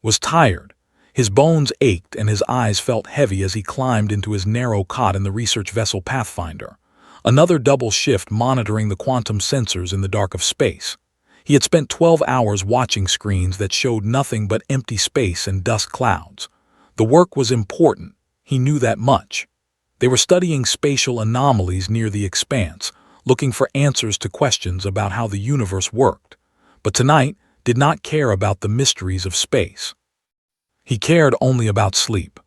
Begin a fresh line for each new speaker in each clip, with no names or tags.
was tired. His bones ached and his eyes felt heavy as he climbed into his narrow cot in the research vessel Pathfinder, another double shift monitoring the quantum sensors in the dark of space. He had spent 12 hours watching screens that showed nothing but empty space and dust clouds. The work was important, he knew that much. They were studying spatial anomalies near the expanse, looking for answers to questions about how the universe worked. But tonight did not care about the mysteries of space. He cared only about sleep.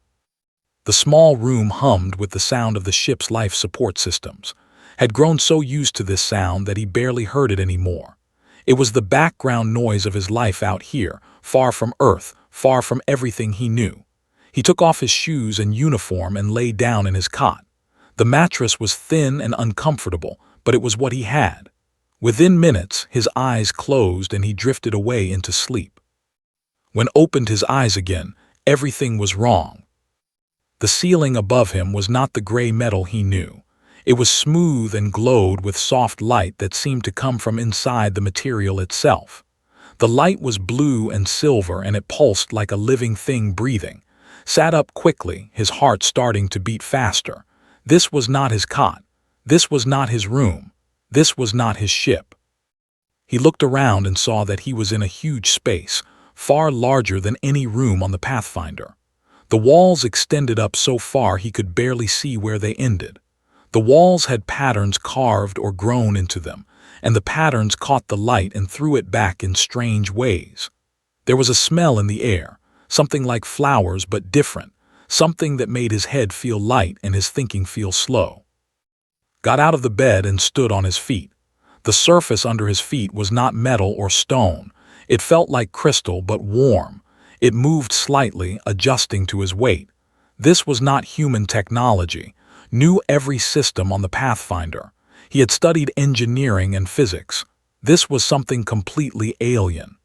The small room hummed with the sound of the ship's life support systems. Had grown so used to this sound that he barely heard it anymore. It was the background noise of his life out here, far from Earth, far from everything he knew. He took off his shoes and uniform and lay down in his cot. The mattress was thin and uncomfortable, but it was what he had. Within minutes, his eyes closed and he drifted away into sleep. When opened his eyes again, everything was wrong. The ceiling above him was not the gray metal he knew. It was smooth and glowed with soft light that seemed to come from inside the material itself. The light was blue and silver and it pulsed like a living thing breathing. Sat up quickly, his heart starting to beat faster. This was not his cot. This was not his room. This was not his ship. He looked around and saw that he was in a huge space, far larger than any room on the Pathfinder. The walls extended up so far he could barely see where they ended. The walls had patterns carved or grown into them, and the patterns caught the light and threw it back in strange ways. There was a smell in the air, something like flowers but different, something that made his head feel light and his thinking feel slow. Got out of the bed and stood on his feet. The surface under his feet was not metal or stone. It felt like crystal but warm. It moved slightly, adjusting to his weight. This was not human technology. Knew every system on the Pathfinder. He had studied engineering and physics. This was something completely alien.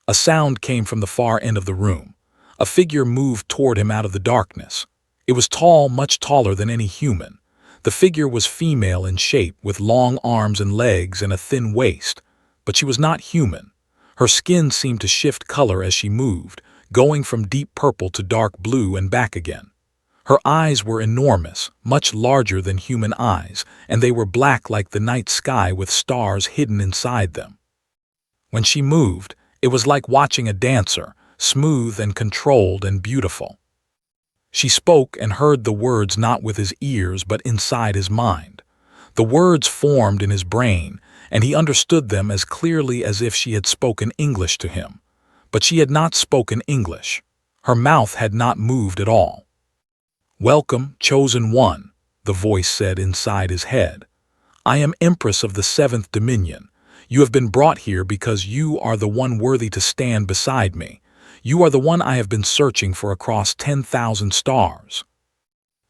A sound came from the far end of the room. A figure moved toward him out of the darkness. It was tall, much taller than any human. The figure was female in shape, with long arms and legs and a thin waist. But she was not human. Her skin seemed to shift color as she moved, going from deep purple to dark blue and back again. Her eyes were enormous, much larger than human eyes, and they were black like the night sky with stars hidden inside them. When she moved, it was like watching a dancer, smooth and controlled and beautiful. She spoke and heard the words not with his ears but inside his mind. The words formed in his brain, and he understood them as clearly as if she had spoken English to him. But she had not spoken English. Her mouth had not moved at all. "Welcome, chosen one," the voice said inside his head. "I am Empress of the 7th Dominion. You have been brought here because you are the one worthy to stand beside me. You are the one I have been searching for across 10,000 stars."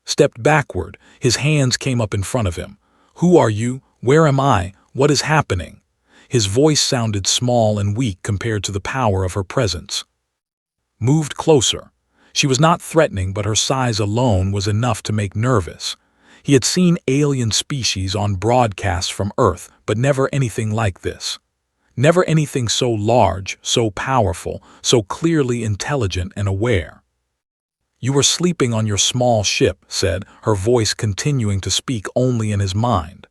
Stepped backward, his hands came up in front of him. "Who are you? Where am I? What is happening?" His voice sounded small and weak compared to the power of her presence. Moved closer. She was not threatening, but her size alone was enough to make nervous. He had seen alien species on broadcasts from Earth, but never anything like this. Never anything so large, so powerful, so clearly intelligent and aware. "You were sleeping on your small ship," said, her voice continuing to speak only in his mind.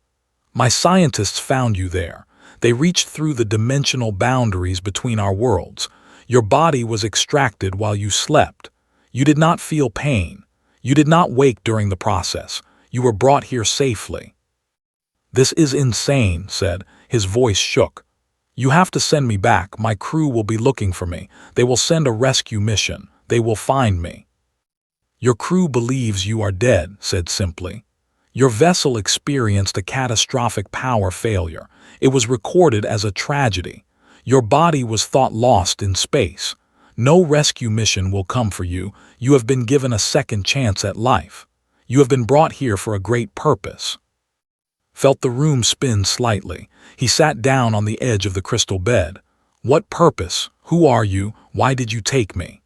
"My scientists found you there. They reached through the dimensional boundaries between our worlds. Your body was extracted while you slept. You did not feel pain. You did not wake during the process. You were brought here safely." "This is insane," said, his voice shook. "You have to send me back. My crew will be looking for me. They will send a rescue mission. They will find me." "Your crew believes you are dead," said simply. "Your vessel experienced a catastrophic power failure. It was recorded as a tragedy. Your body was thought lost in space. No rescue mission will come for you. You have been given a second chance at life. You have been brought here for a great purpose." Felt the room spin slightly. He sat down on the edge of the crystal bed. "What purpose? Who are you? Why did you take me?"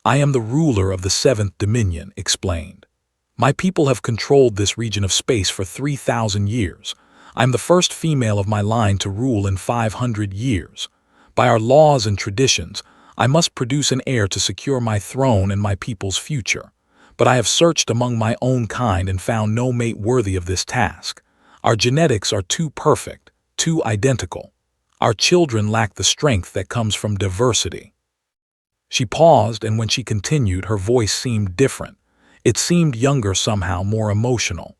"I am the ruler of the 7th Dominion," explained. "My people have controlled this region of space for 3,000 years. I am the first female of my line to rule in 500 years. By our laws and traditions, I must produce an heir to secure my throne and my people's future. But I have searched among my own kind and found no mate worthy of this task. Our genetics are too perfect, too identical. Our children lack the strength that comes from diversity." She paused, and when she continued, her voice seemed different. It seemed younger somehow, more emotional.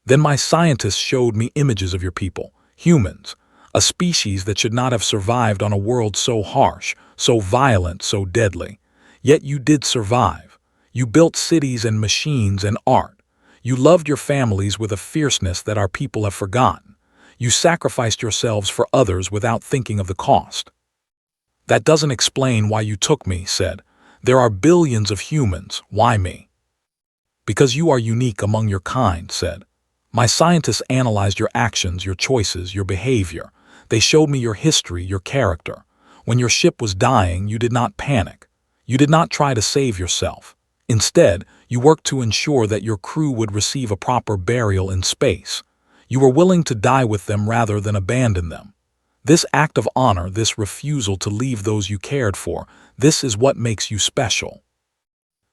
"Then my scientists showed me images of your people, humans, a species that should not have survived on a world so harsh, so violent, so deadly. Yet you did survive. You built cities and machines and art. You loved your families with a fierceness that our people have forgotten. You sacrificed yourselves for others without thinking of the cost." "That doesn't explain why you took me," said. "There are billions of humans. Why me?" "Because you are unique among your kind," said. "My scientists analyzed your actions, your choices, your behavior. They showed me your history, your character. When your ship was dying, you did not panic. You did not try to save yourself. Instead, you worked to ensure that your crew would receive a proper burial in space. You were willing to die with them rather than abandon them. This act of honor, this refusal to leave those you cared for, this is what makes you special."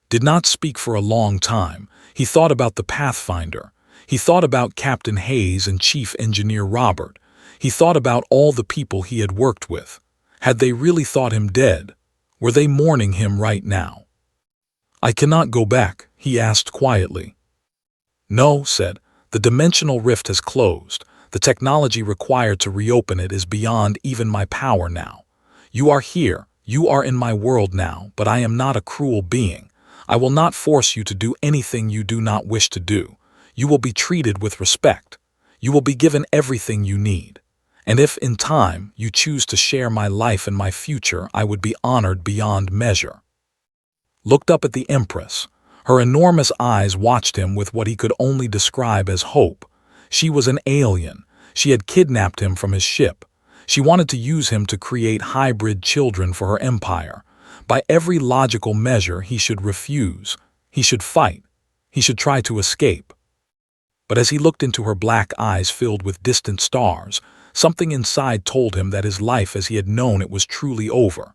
Did not speak for a long time. He thought about the Pathfinder. He thought about Captain Hayes and Chief Engineer Robert. He thought about all the people he had worked with. Had they really thought him dead? Were they mourning him right now? "I cannot go back," he asked quietly. "No," said. "The dimensional rift has closed. The technology required to reopen it is beyond even my power now. You are here, you are in my world now, but I am not a cruel being. I will not force you to do anything you do not wish to do. You will be treated with respect. You will be given everything you need. And if, in time, you choose to share my life and my future, I would be honored beyond measure." Looked up at the Empress. Her enormous eyes watched him with what he could only describe as hope. She was an alien. She had kidnapped him from his ship. She wanted to use him to create hybrid children for her empire. By every logical measure, he should refuse. He should fight. He should try to escape. But as he looked into her black eyes filled with distant stars, something inside told him that his life as he had known it was truly over.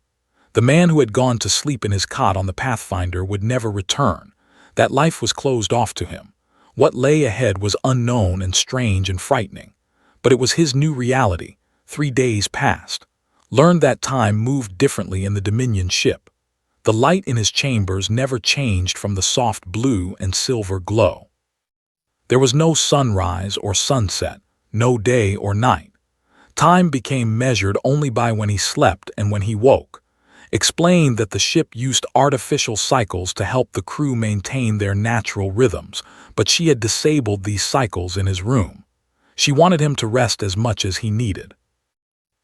The man who had gone to sleep in his cot on the Pathfinder would never return. That life was closed off to him. What lay ahead was unknown and strange and frightening. But it was his new reality. 3 days passed. Learned that time moved differently in the Dominion ship. The light in his chambers never changed from the soft blue and silver glow. There was no sunrise or sunset, no day or night. Time became measured only by when he slept and when he woke. Explained that the ship used artificial cycles to help the crew maintain their natural rhythms, but she had disabled these cycles in his room. She wanted him to rest as much as he needed.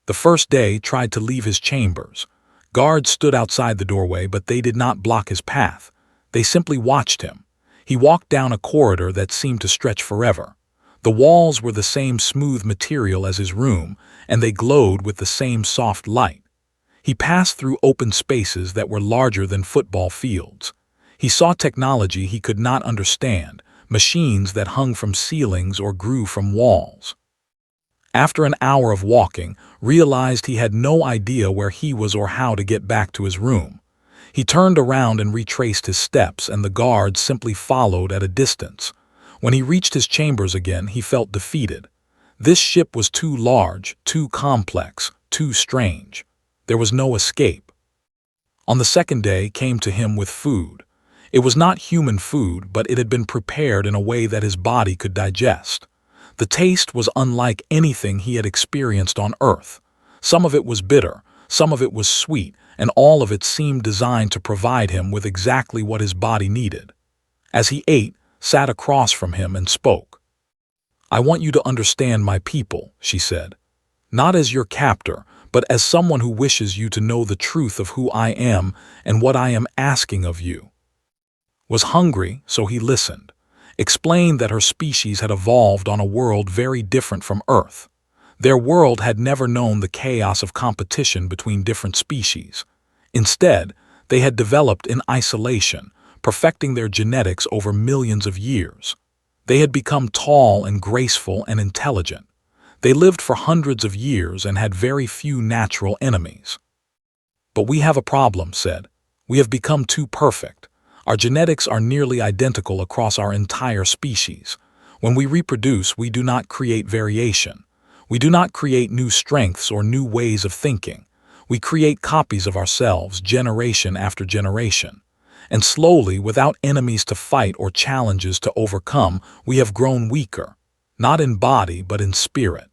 The first day tried to leave his chambers. Guards stood outside the doorway, but they did not block his path. They simply watched him. He walked down a corridor that seemed to stretch forever. The walls were the same smooth material as his room, and they glowed with the same soft light. He passed through open spaces that were larger than football fields. He saw technology he could not understand, machines that hung from ceilings or grew from walls. After an hour of walking, realized he had no idea where he was or how to get back to his room. He turned around and retraced his steps, and the guards simply followed at a distance. When he reached his chambers again, he felt defeated. This ship was too large, too complex, too strange. There was no escape. On the second day came to him with food. It was not human food, but it had been prepared in a way that his body could digest. The taste was unlike anything he had experienced on Earth. Some of it was bitter, some of it was sweet, and all of it seemed designed to provide him with exactly what his body needed. As he ate, sat across from him and spoke. "I want you to understand my people," she said. "Not as your captor, but as someone who wishes you to know the truth of who I am and what I am asking of you." Was hungry, so he listened. Explained that her species had evolved on a world very different from Earth. Their world had never known the chaos of competition between different species. Instead, they had developed in isolation, perfecting their genetics over millions of years. They had become tall and graceful and intelligent. They lived for hundreds of years and had very few natural enemies. But we have a problem, said. We have become too perfect. Our genetics are nearly identical across our entire species. When we reproduce, we do not create variation. We do not create new strengths or new ways of thinking. We create copies of ourselves generation after generation. And slowly, without enemies to fight or challenges to overcome, we have grown weaker, not in body but in spirit.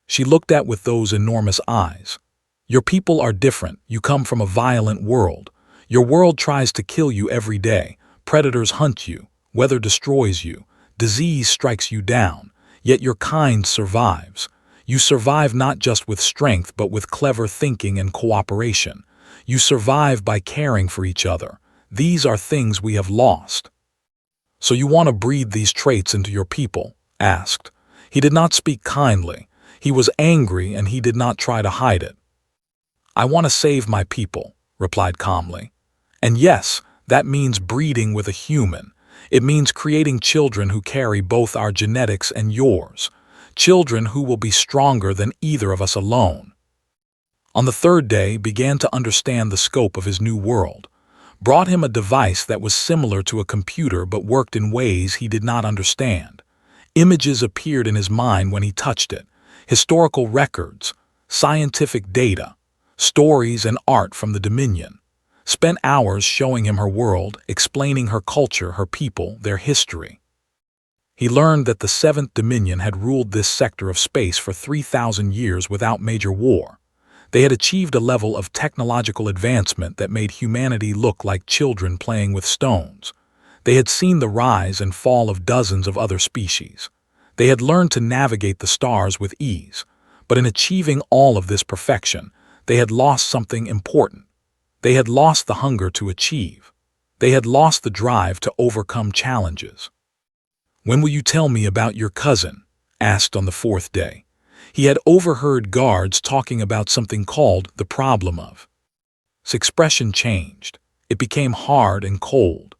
She looked at with those enormous eyes. Your people are different. You come from a violent world. Your world tries to kill you every day. Predators hunt you. Weather destroys you. Disease strikes you down. Yet your kind survives. You survive not just with strength but with clever thinking and cooperation. You survive by caring for each other. These are things we have lost. So you want to breed these traits into your people? Asked. He did not speak kindly. He was angry and he did not try to hide it. I want to save my people, replied calmly. And yes, that means breeding with a human. It means creating children who carry both our genetics and yours. Children who will be stronger than either of us alone. On the third day, began to understand the scope of his new world. Brought him a device that was similar to a computer but worked in ways he did not understand. Images appeared in his mind when he touched it. Historical records, scientific data, stories and art from the Dominion. Spent hours showing him her world, explaining her culture, her people, their history. He learned that the Seventh Dominion had ruled this sector of space for 3,000 years without major war. They had achieved a level of technological advancement that made humanity look like children playing with stones. They had seen the rise and fall of dozens of other species. They had learned to navigate the stars with ease. But in achieving all of this perfection, they had lost something important. They had lost the hunger to achieve. They had lost the drive to overcome challenges. When will you tell me about your cousin? Asked on the fourth day. He had overheard guards talking about something called the problem of. His expression changed. It became hard and cold.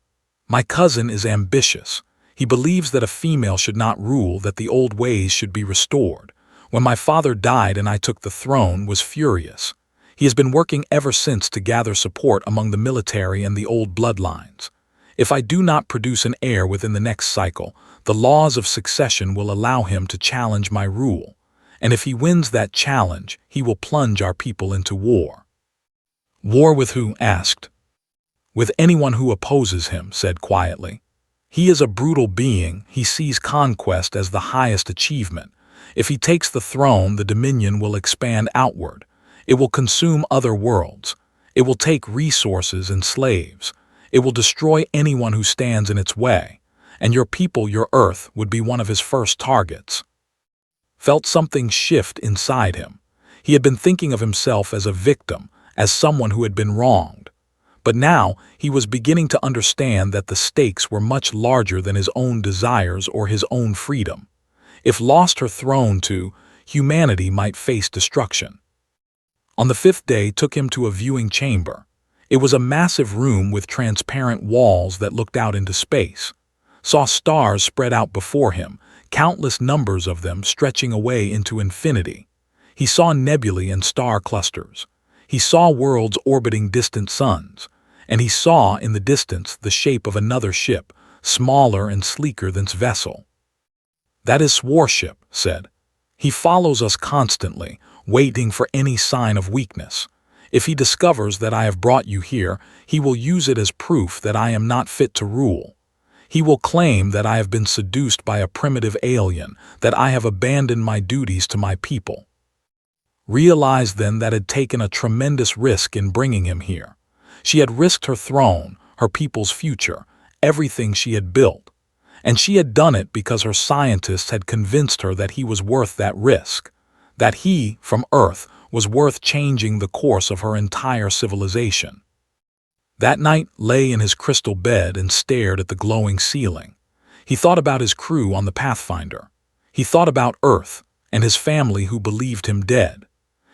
My cousin is ambitious. He believes that a female should not rule, that the old ways should be restored. When my father died and I took the throne, was furious. He has been working ever since to gather support among the military and the old bloodlines. If I do not produce an heir within the next cycle, the laws of succession will allow him to challenge my rule. And if he wins that challenge, he will plunge our people into war. War with who? Asked. With anyone who opposes him, said quietly. He is a brutal being. He sees conquest as the highest achievement. If he takes the throne, the Dominion will expand outward. It will consume other worlds. It will take resources and slaves. It will destroy anyone who stands in its way. And your people, your Earth, would be one of his first targets. Felt something shift inside him. He had been thinking of himself as a victim, as someone who had been wronged. But now he was beginning to understand that the stakes were much larger than his own desires or his own freedom. If lost her throne to, humanity might face destruction. On the fifth day took him to a viewing chamber. It was a massive room with transparent walls that looked out into space. Saw stars spread out before him, countless numbers of them stretching away into infinity. He saw nebulae and star clusters. He saw worlds orbiting distant suns. And he saw in the distance the shape of another ship, smaller and sleeker than its vessel. That is warship, said. He follows us constantly, waiting for any sign of weakness. If he discovers that I have brought you here, he will use it as proof that I am not fit to rule. He will claim that I have been seduced by a primitive alien, that I have abandoned my duties to my people. Realize then that had taken a tremendous risk in bringing him here. She had risked her throne, her people's future, everything she had built. And she had done it because her scientists had convinced her that he was worth that risk, that he, from Earth, was worth changing the course of her entire civilization. That night lay in his crystal bed and stared at the glowing ceiling. He thought about his crew on the Pathfinder. He thought about Earth and his family who believed him dead.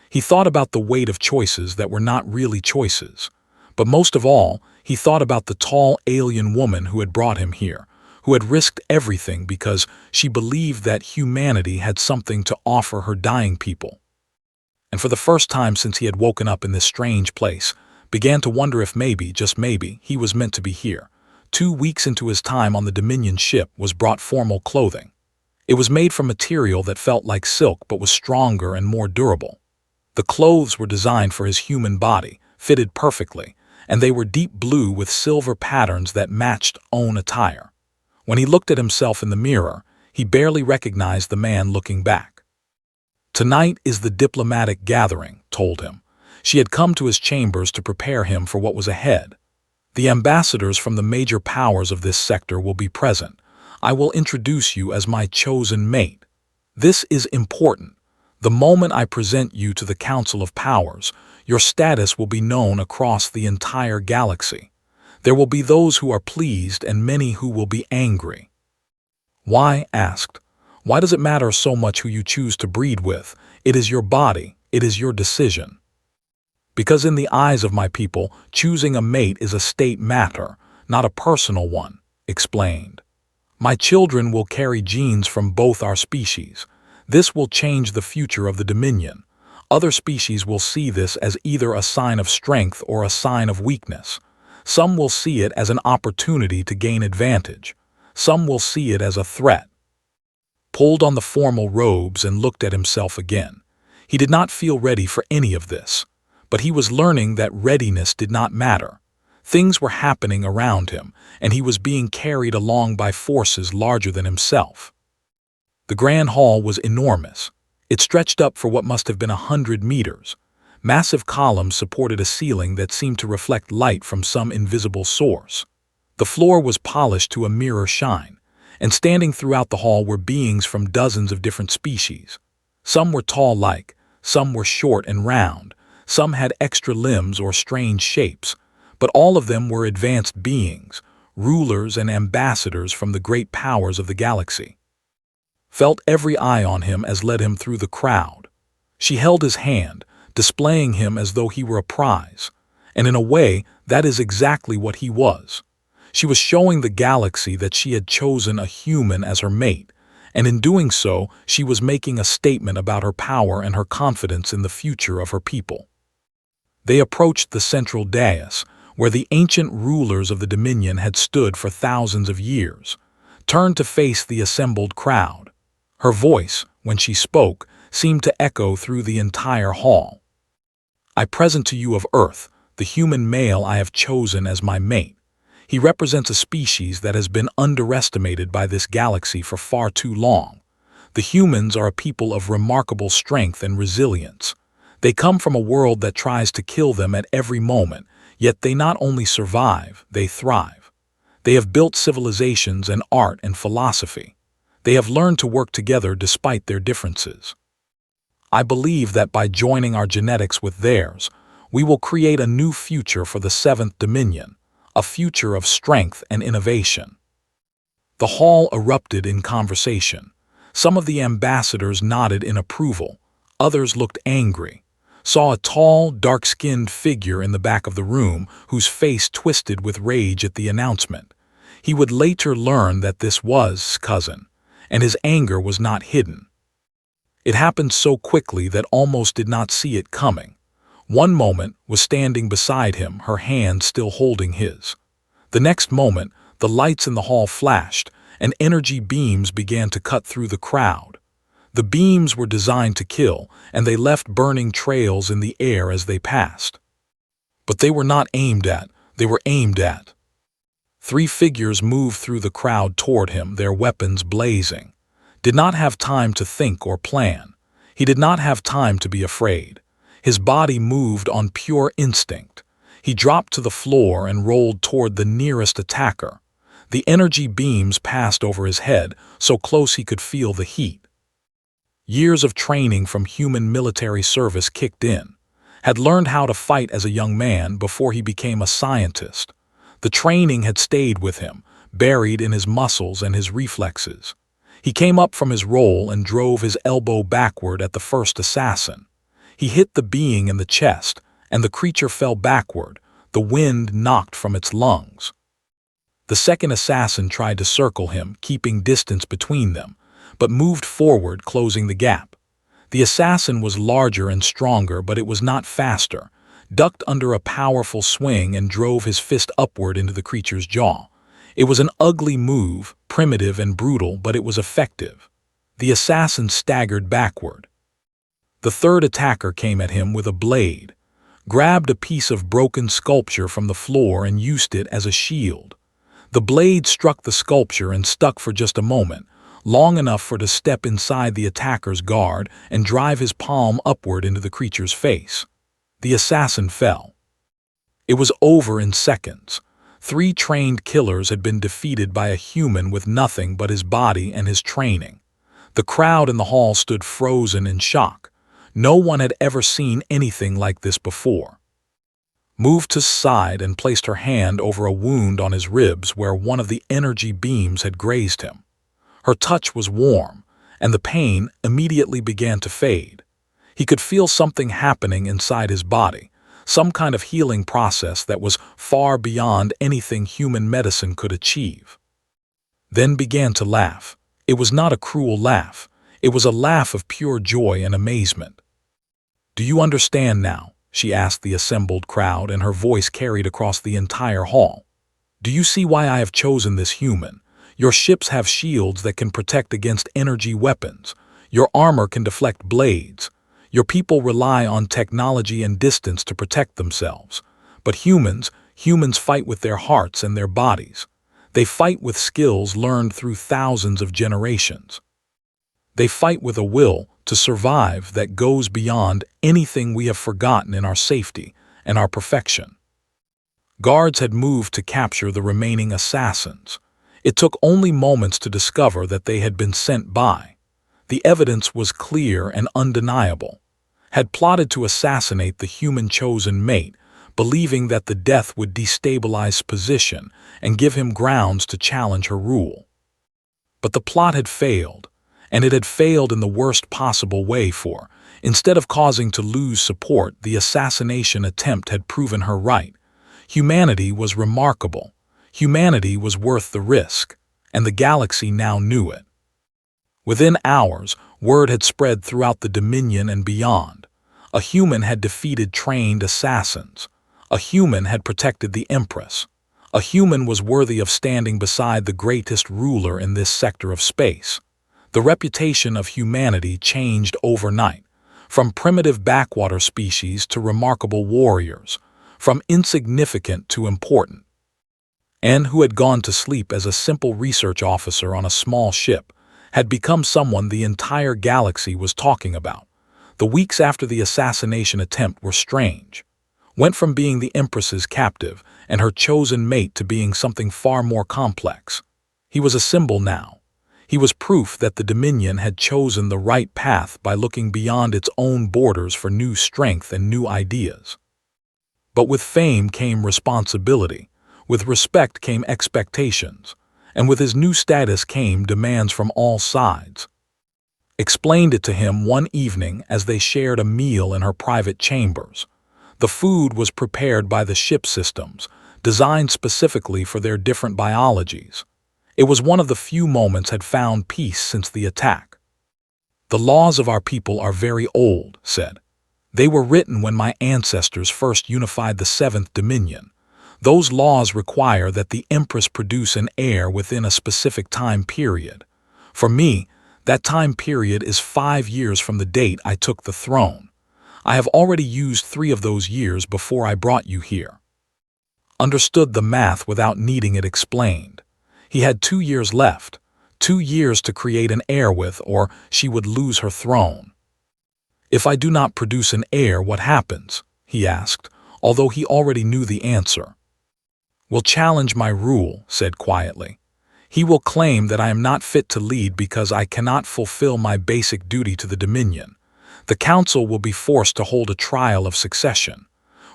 He thought about the weight of choices that were not really choices. But most of all, he thought about the tall alien woman who had brought him here, who had risked everything because she believed that humanity had something to offer her dying people. and for the first time since he had woken up in this strange place, began to wonder if maybe, just maybe, he was meant to be here. 2 weeks into his time on the Dominion ship was brought formal clothing. It was made from material that felt like silk but was stronger and more durable. The clothes were designed for his human body, fitted perfectly, and they were deep blue with silver patterns that matched own attire. When he looked at himself in the mirror, he barely recognized the man looking back. Tonight is the diplomatic gathering, told him. She had come to his chambers to prepare him for what was ahead. The ambassadors from the major powers of this sector will be present. I will introduce you as my chosen mate. This is important. The moment I present you to the Council of Powers, your status will be known across the entire galaxy. There will be those who are pleased and many who will be angry. Why? Asked. Why does it matter so much who you choose to breed with? It is your body. It is your decision. Because in the eyes of my people, choosing a mate is a state matter, not a personal one, explained. My children will carry genes from both our species. This will change the future of the Dominion. Other species will see this as either a sign of strength or a sign of weakness. Some will see it as an opportunity to gain advantage. Some will see it as a threat. Pulled on the formal robes and looked at himself again. He did not feel ready for any of this, but he was learning that readiness did not matter. Things were happening around him, and he was being carried along by forces larger than himself. The grand hall was enormous. It stretched up for what must have been 100 meters. Massive columns supported a ceiling that seemed to reflect light from some invisible source. The floor was polished to a mirror shine, and standing throughout the hall were beings from dozens of different species. Some were tall-like, some were short and round, some had extra limbs or strange shapes, but all of them were advanced beings, rulers and ambassadors from the great powers of the galaxy. Felt every eye on him as led him through the crowd. She held his hand, displaying him as though he were a prize, and in a way, that is exactly what he was. She was showing the galaxy that she had chosen a human as her mate, and in doing so, she was making a statement about her power and her confidence in the future of her people. They approached the central dais, where the ancient rulers of the Dominion had stood for thousands of years, turned to face the assembled crowd. Her voice, when she spoke, seemed to echo through the entire hall. I present to you of Earth, the human male I have chosen as my mate. He represents a species that has been underestimated by this galaxy for far too long. The humans are a people of remarkable strength and resilience. They come from a world that tries to kill them at every moment, yet they not only survive, they thrive. They have built civilizations and art and philosophy. They have learned to work together despite their differences. I believe that by joining our genetics with theirs, we will create a new future for the Seventh Dominion, a future of strength and innovation. The hall erupted in conversation. Some of the ambassadors nodded in approval. Others looked angry. Saw a tall, dark-skinned figure in the back of the room whose face twisted with rage at the announcement. He would later learn that this was cousin, and his anger was not hidden. It happened so quickly that almost did not see it coming. One moment was standing beside him, her hand still holding his. The next moment, the lights in the hall flashed, and energy beams began to cut through the crowd. The beams were designed to kill, and they left burning trails in the air as they passed. But they were not aimed at, they were aimed at. 3 figures moved through the crowd toward him, their weapons blazing. Did not have time to think or plan. He did not have time to be afraid. His body moved on pure instinct. He dropped to the floor and rolled toward the nearest attacker. The energy beams passed over his head, so close he could feel the heat. Years of training from human military service kicked in. Had learned how to fight as a young man before he became a scientist. The training had stayed with him, buried in his muscles and his reflexes. He came up from his roll and drove his elbow backward at the first assassin. He hit the being in the chest, and the creature fell backward, the wind knocked from its lungs. The second assassin tried to circle him, keeping distance between them, but moved forward, closing the gap. The assassin was larger and stronger, but it was not faster, ducked under a powerful swing and drove his fist upward into the creature's jaw. It was an ugly move, primitive and brutal, but it was effective. The assassin staggered backward. The third attacker came at him with a blade, grabbed a piece of broken sculpture from the floor and used it as a shield. The blade struck the sculpture and stuck for just a moment, long enough for it to step inside the attacker's guard and drive his palm upward into the creature's face. The assassin fell. It was over in seconds. 3 trained killers had been defeated by a human with nothing but his body and his training. The crowd in the hall stood frozen in shock. No one had ever seen anything like this before. Moved to his side and placed her hand over a wound on his ribs where one of the energy beams had grazed him. Her touch was warm, and the pain immediately began to fade. He could feel something happening inside his body, some kind of healing process that was far beyond anything human medicine could achieve. Then began to laugh. It was not a cruel laugh. It was a laugh of pure joy and amazement. "Do you understand now?" she asked the assembled crowd, and her voice carried across the entire hall. "Do you see why I have chosen this human? Your ships have shields that can protect against energy weapons. Your armor can deflect blades. Your people rely on technology and distance to protect themselves. But humans fight with their hearts and their bodies. They fight with skills learned through thousands of generations. They fight with a will to survive that goes beyond anything we have forgotten in our safety and our perfection." Guards had moved to capture the remaining assassins. It took only moments to discover that they had been sent by. The evidence was clear and undeniable. Had plotted to assassinate the human chosen mate, believing that the death would destabilize his position and give him grounds to challenge her rule. But the plot had failed, and it had failed in the worst possible way, for, instead of causing to lose support, the assassination attempt had proven her right. Humanity was remarkable. Humanity was worth the risk, and the galaxy now knew it. Within hours, word had spread throughout the Dominion and beyond. A human had defeated trained assassins. A human had protected the Empress. A human was worthy of standing beside the greatest ruler in this sector of space. The reputation of humanity changed overnight, from primitive backwater species to remarkable warriors, from insignificant to important. Anne, who had gone to sleep as a simple research officer on a small ship, had become someone the entire galaxy was talking about. The weeks after the assassination attempt were strange. Went from being the Empress's captive and her chosen mate to being something far more complex. He was a symbol now. He was proof that the Dominion had chosen the right path by looking beyond its own borders for new strength and new ideas. But with fame came responsibility, with respect came expectations, and with his new status came demands from all sides. Explained it to him one evening as they shared a meal in her private chambers. The food was prepared by the ship systems, designed specifically for their different biologies. It was one of the few moments had found peace since the attack. "The laws of our people are very old," said. "They were written when my ancestors first unified the 7th Dominion. Those laws require that the Empress produce an heir within a specific time period. For me, that time period is 5 years from the date I took the throne. I have already used 3 of those years before I brought you here." Understood the math without needing it explained. He had 2 years left, 2 years to create an heir with, or she would lose her throne. "If I do not produce an heir, what happens?" he asked, although he already knew the answer. "Will challenge my rule," said quietly. "He will claim that I am not fit to lead because I cannot fulfill my basic duty to the Dominion. The Council will be forced to hold a trial of succession.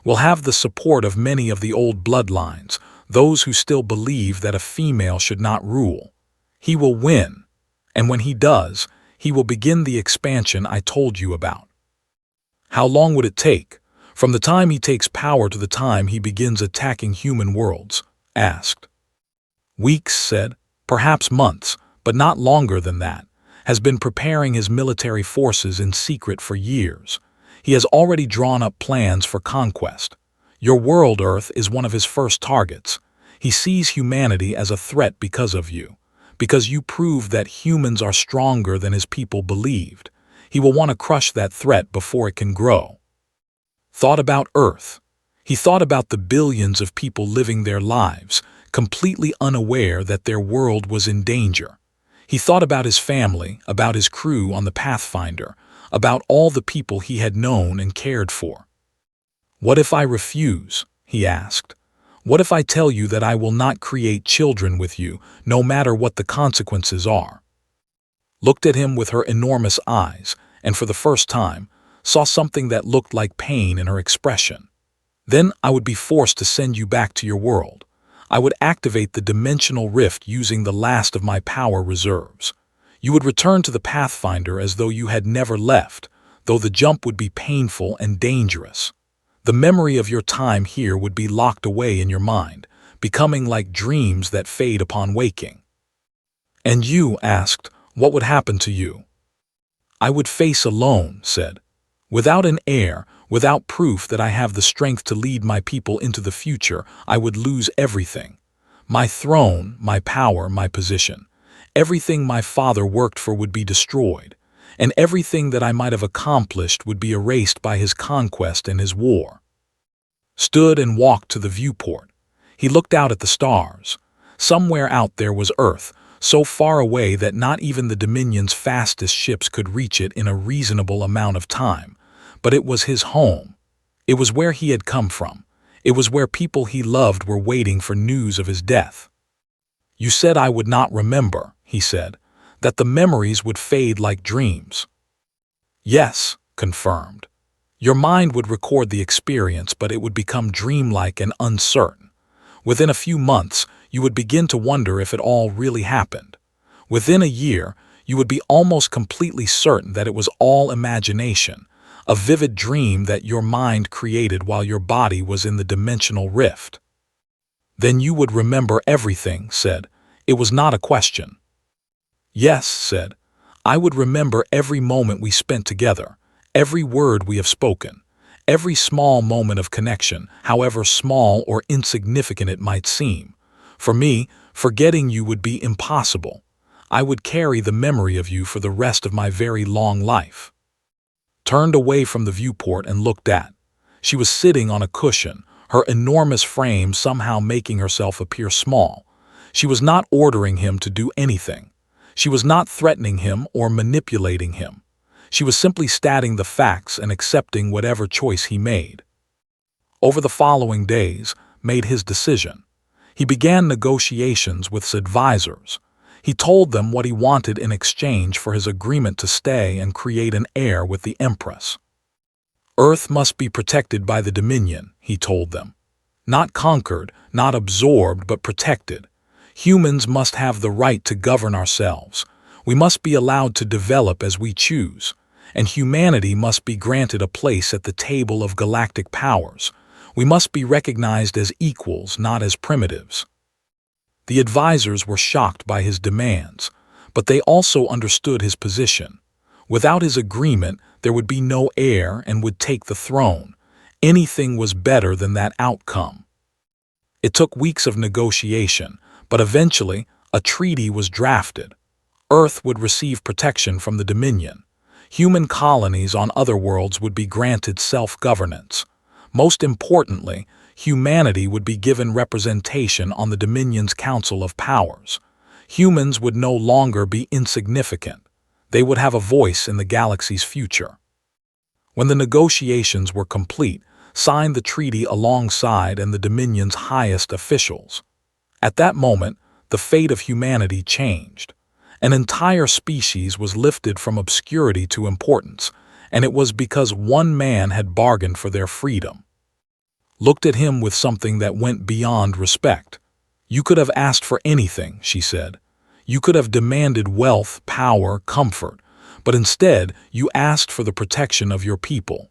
Will have the support of many of the old bloodlines, those who still believe that a female should not rule. He will win, and when he does, he will begin the expansion I told you about." "How long would it take, from the time he takes power to the time he begins attacking human worlds?" asked. "Weeks," said. "Perhaps months, but not longer than that. has been preparing his military forces in secret for years. He has already drawn up plans for conquest. Your world, Earth, is one of his first targets. He sees humanity as a threat because of you, because you proved that humans are stronger than his people believed. He will want to crush that threat before it can grow. Thought about Earth. He thought about the billions of people living their lives, completely unaware that their world was in danger. He thought about his family, about his crew on the Pathfinder, about all the people he had known and cared for. "What if I refuse?" he asked. "What if I tell you that I will not create children with you, no matter what the consequences are?" Looked at him with her enormous eyes, and for the first time, saw something that looked like pain in her expression. "Then I would be forced to send you back to your world. I would activate the dimensional rift using the last of my power reserves. You would return to the Pathfinder as though you had never left, though the jump would be painful and dangerous. The memory of your time here would be locked away in your mind, becoming like dreams that fade upon waking." "And you," asked, "what would happen to you?" "I would face alone," said. "Without an heir, without proof that I have the strength to lead my people into the future, I would lose everything. My throne, my power, my position. Everything my father worked for would be destroyed, and everything that I might have accomplished would be erased by his conquest and his war." Stood and walked to the viewport. He looked out at the stars. Somewhere out there was Earth, so far away that not even the Dominion's fastest ships could reach it in a reasonable amount of time. But it was his home. It was where he had come from. It was where people he loved were waiting for news of his death. "You said I would not remember," he said, "that the memories would fade like dreams." "Yes," confirmed. "Your mind would record the experience, but it would become dreamlike and uncertain. Within a few months, you would begin to wonder if it all really happened. Within a year, you would be almost completely certain that it was all imagination, a vivid dream that your mind created while your body was in the dimensional rift." "Then you would remember everything," said. "It was not a question." "Yes," said. "I would remember every moment we spent together, every word we have spoken, every small moment of connection, however small or insignificant it might seem. For me, forgetting you would be impossible. I would carry the memory of you for the rest of my very long life." Turned away from the viewport and looked at. She was sitting on a cushion, her enormous frame somehow making herself appear small. She was not ordering him to do anything. She was not threatening him or manipulating him. She was simply stating the facts and accepting whatever choice he made. Over the following days, made his decision. He began negotiations with his advisors. He told them what he wanted in exchange for his agreement to stay and create an heir with the Empress. Earth must be protected by the Dominion, he told them. Not conquered, not absorbed, but protected. Humans must have the right to govern ourselves. We must be allowed to develop as we choose. And humanity must be granted a place at the table of galactic powers. We must be recognized as equals, not as primitives. The advisors were shocked by his demands, but they also understood his position. Without his agreement, there would be no heir and would take the throne. Anything was better than that outcome. It took weeks of negotiation, but eventually a treaty was drafted. Earth would receive protection from the Dominion. Human colonies on other worlds would be granted self-governance. Most importantly, humanity would be given representation on the Dominion's Council of Powers. Humans would no longer be insignificant. They would have a voice in the galaxy's future. When the negotiations were complete, signed the treaty alongside and the Dominion's highest officials. At that moment, the fate of humanity changed. An entire species was lifted from obscurity to importance, and it was because one man had bargained for their freedom. Looked at him with something that went beyond respect. "You could have asked for anything," she said. "You could have demanded wealth, power, comfort, but instead you asked for the protection of your people."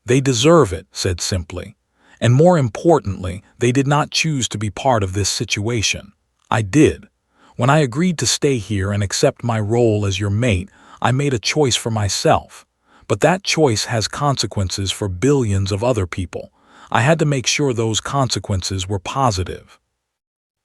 "They deserve it," said simply. "And more importantly, they did not choose to be part of this situation. I did. When I agreed to stay here and accept my role as your mate, I made a choice for myself. But that choice has consequences for billions of other people. I had to make sure those consequences were positive.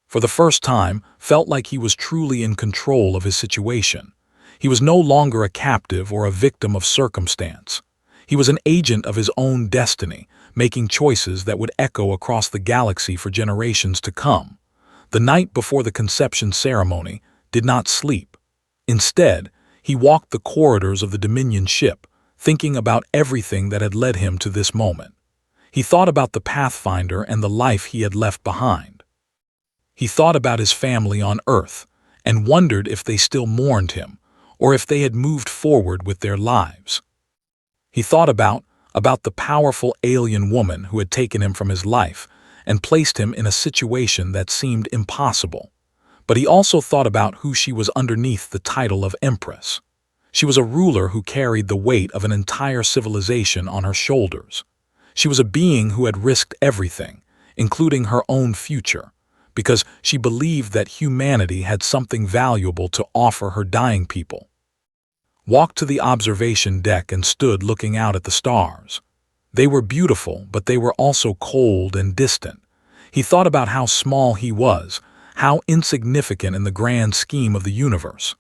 For the first time, felt like he was truly in control of his situation. He was no longer a captive or a victim of circumstance. He was an agent of his own destiny, making choices that would echo across the galaxy for generations to come. The night before the conception ceremony, did not sleep. Instead, he walked the corridors of the Dominion ship, thinking about everything that had led him to this moment. He thought about the Pathfinder and the life he had left behind. He thought about his family on Earth, and wondered if they still mourned him, or if they had moved forward with their lives. He thought about the powerful alien woman who had taken him from his life and placed him in a situation that seemed impossible. But he also thought about who she was underneath the title of Empress. She was a ruler who carried the weight of an entire civilization on her shoulders. She was a being who had risked everything, including her own future, because she believed that humanity had something valuable to offer her dying people. Walked to the observation deck and stood looking out at the stars. They were beautiful, but they were also cold and distant. He thought about how small he was, how insignificant in the grand scheme of the universe.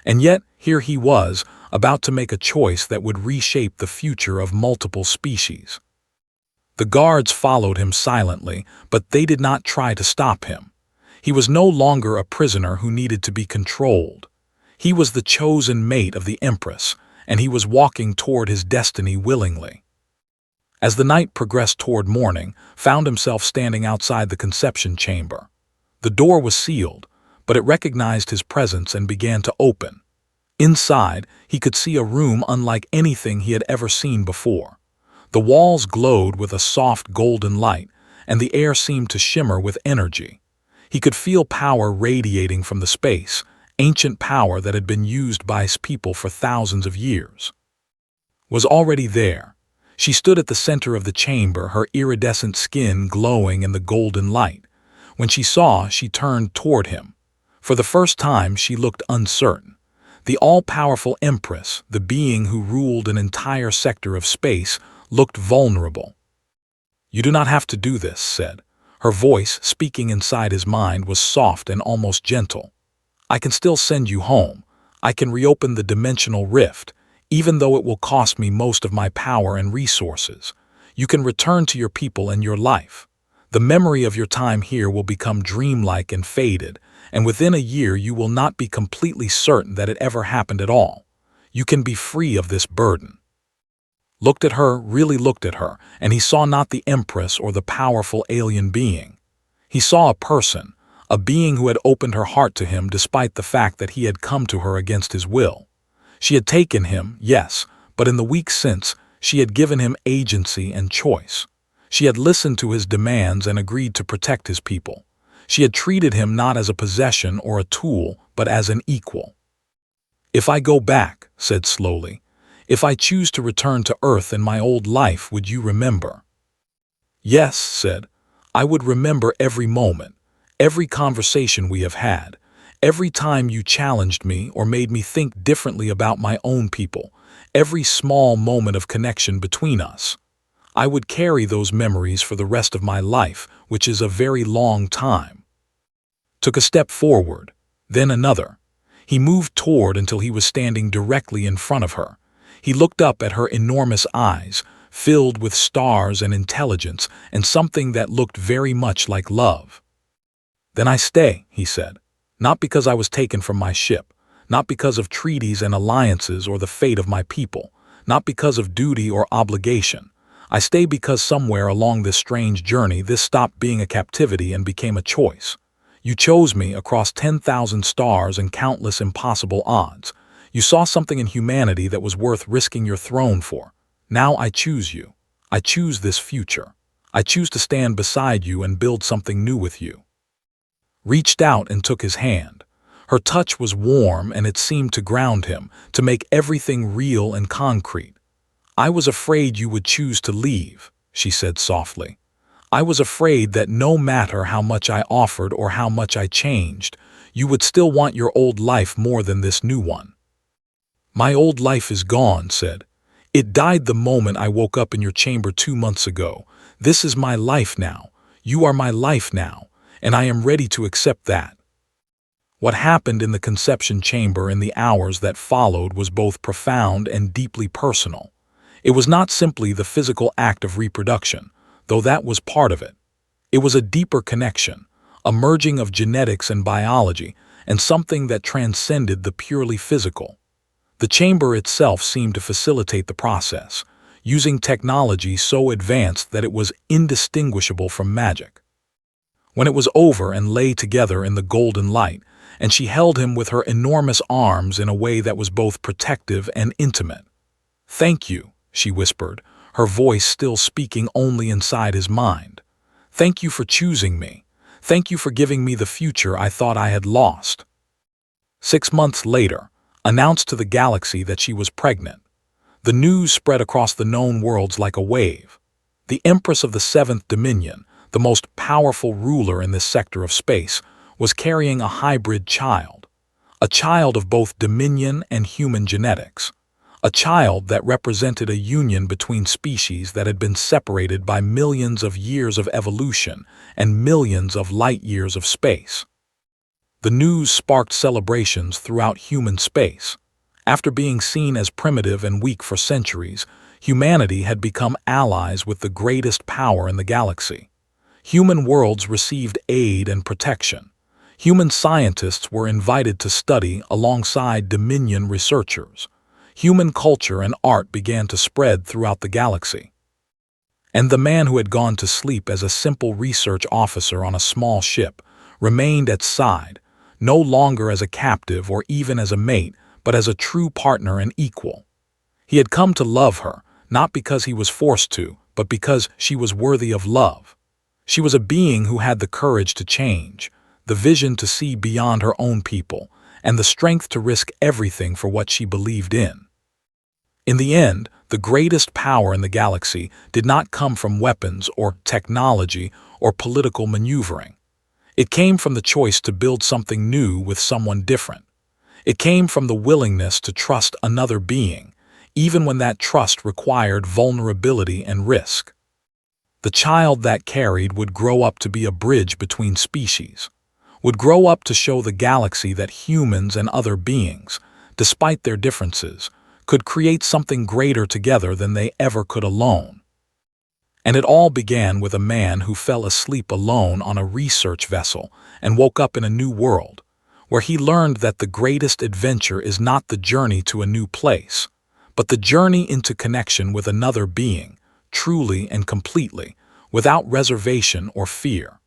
And yet, here he was, about to make a choice that would reshape the future of multiple species. The guards followed him silently, but they did not try to stop him. He was no longer a prisoner who needed to be controlled. He was the chosen mate of the Empress, and he was walking toward his destiny willingly. As the night progressed toward morning, found himself standing outside the conception chamber. The door was sealed, but it recognized his presence and began to open. Inside, he could see a room unlike anything he had ever seen before. The walls glowed with a soft golden light, and the air seemed to shimmer with energy. He could feel power radiating from the space, ancient power that had been used by his people for thousands of years. Was already there. She stood at the center of the chamber, her iridescent skin glowing in the golden light. When she saw, she turned toward him. For the first time, she looked uncertain. The all-powerful Empress, the being who ruled an entire sector of space, looked vulnerable. "You do not have to do this," said. Her voice, speaking inside his mind, was soft and almost gentle. "I can still send you home. I can reopen the dimensional rift, even though it will cost me most of my power and resources. You can return to your people and your life. The memory of your time here will become dreamlike and faded, and within a year you will not be completely certain that it ever happened at all. You can be free of this burden." Looked at her, really looked at her, and he saw not the Empress or the powerful alien being. He saw a person, a being who had opened her heart to him despite the fact that he had come to her against his will. She had taken him, yes, but in the weeks since, she had given him agency and choice. She had listened to his demands and agreed to protect his people. She had treated him not as a possession or a tool, but as an equal. "If I go back," said slowly, "if I choose to return to Earth in my old life, would you remember?" "Yes," said, "I would remember every moment, every conversation we have had, every time you challenged me or made me think differently about my own people, every small moment of connection between us. I would carry those memories for the rest of my life, which is a very long time." Took a step forward, then another. He moved toward until he was standing directly in front of her. He looked up at her enormous eyes, filled with stars and intelligence, and something that looked very much like love. "Then I stay," he said, "not because I was taken from my ship, not because of treaties and alliances or the fate of my people, not because of duty or obligation. I stay because somewhere along this strange journey this stopped being a captivity and became a choice. You chose me across 10,000 stars and countless impossible odds. You saw something in humanity that was worth risking your throne for. Now I choose you. I choose this future. I choose to stand beside you and build something new with you." Reached out and took his hand. Her touch was warm and it seemed to ground him, to make everything real and concrete. "I was afraid you would choose to leave," she said softly. "I was afraid that no matter how much I offered or how much I changed, you would still want your old life more than this new one. My old life is gone, said. It died the moment I woke up in your chamber 2 months ago. This is my life now. You are my life now, and I am ready to accept that. What happened in the conception chamber in the hours that followed was both profound and deeply personal. It was not simply the physical act of reproduction, though that was part of it. It was a deeper connection, a merging of genetics and biology, and something that transcended the purely physical. The chamber itself seemed to facilitate the process, using technology so advanced that it was indistinguishable from magic. When it was over and lay together in the golden light, and she held him with her enormous arms in a way that was both protective and intimate. "Thank you," she whispered, her voice still speaking only inside his mind. "Thank you for choosing me. Thank you for giving me the future I thought I had lost." 6 months later, announced to the galaxy that she was pregnant. The news spread across the known worlds like a wave. The Empress of the Seventh Dominion, the most powerful ruler in this sector of space, was carrying a hybrid child, a child of both dominion and human genetics, a child that represented a union between species that had been separated by millions of years of evolution and millions of light years of space. The news sparked celebrations throughout human space. After being seen as primitive and weak for centuries, humanity had become allies with the greatest power in the galaxy. Human worlds received aid and protection. Human scientists were invited to study alongside Dominion researchers. Human culture and art began to spread throughout the galaxy. And the man who had gone to sleep as a simple research officer on a small ship remained at side, no longer as a captive or even as a mate, but as a true partner and equal. He had come to love her, not because he was forced to, but because she was worthy of love. She was a being who had the courage to change, the vision to see beyond her own people, and the strength to risk everything for what she believed in. In the end, the greatest power in the galaxy did not come from weapons or technology or political maneuvering. It came from the choice to build something new with someone different. It came from the willingness to trust another being, even when that trust required vulnerability and risk. The child that carried would grow up to be a bridge between species, would grow up to show the galaxy that humans and other beings, despite their differences, could create something greater together than they ever could alone. And it all began with a man who fell asleep alone on a research vessel and woke up in a new world, where he learned that the greatest adventure is not the journey to a new place, but the journey into connection with another being, truly and completely, without reservation or fear.